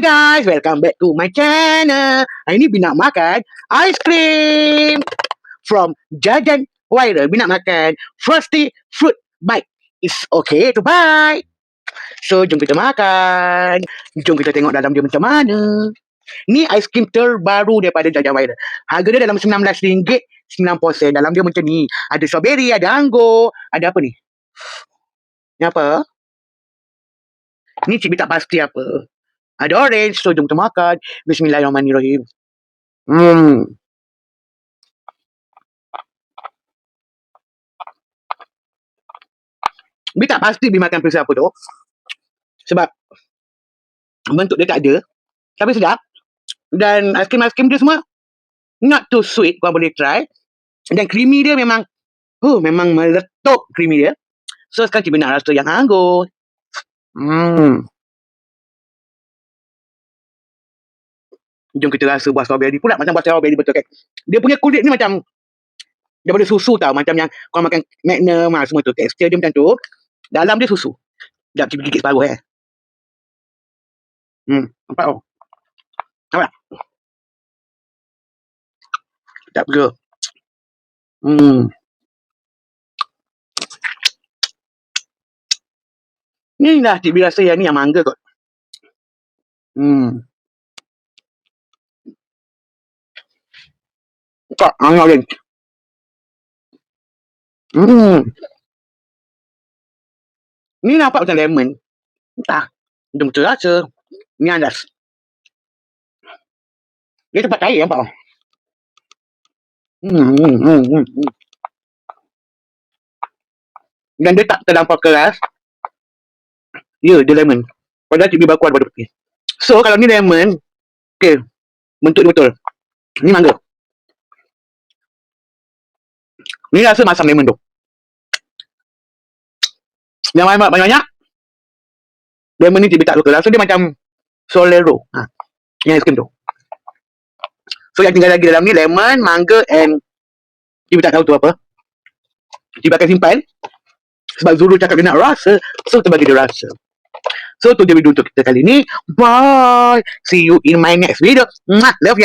guys, welcome back to my channel. Hari ni Bina makan ice cream from Jajan Viral. Bina makan Frosty Fruit Bite. It's okay to buy. So, jom kita makan. Jom kita tengok dalam dia macam mana. Ni ice cream terbaru daripada Jajan Viral. Harga dia dalam RM19.90. Dalam dia macam ni. Ada strawberry, ada anggur. Ada apa ni? Ni apa? Ni Cik B tak pasti apa. Ada orange, so jom kita makan. Bismillahirrahmanirrahim. Bi tak pasti Bi makan perisa apa tu. Sebab bentuk dia tak ada. Tapi sedap. Dan aiskrim dia semua not too sweet. Korang boleh try. Dan creamy dia memang memang meletup creamy dia. So sekarang Cik B nak rasa yang anggur. Jom kita rasa buah strawberry pula. Macam buah strawberry betul kan. Dia punya kulit ni macam daripada susu tau. Macam yang korang makan Magnum semua tu. Tekstur dia macam tu. Dalam dia susu. Sekejap Cik gigit separuh nampak tau. Nampak tak? Sekejap ke. Ni lah Cik B rasa yang ni yang mangga kot. Buka angin orange. Ni nampak macam lemon. Entah. Jom kita rasa. Ni andas. Dia tempat cair nampak. Dan dia tak terlampau keras. Ya, dia lemon. Padahal Cik B baru kuat pada putih. So, kalau ni lemon, okay. Bentuk dia betul. Ni mangga. Ni rasa masam lemon tu. Yang banyak-banyak. Lemon ni Cik B tak suka. Rasa dia macam Solero. Yang aiskrim tu. So, yang tinggal lagi dalam ni lemon, mangga and Cik B tak tahu tu apa. Cik B akan simpan. Sebab Zulu cakap dia nak rasa. So, kita bagi dia rasa. So, tu je video untuk kita kali ni. Bye. See you in my next video. Love ya.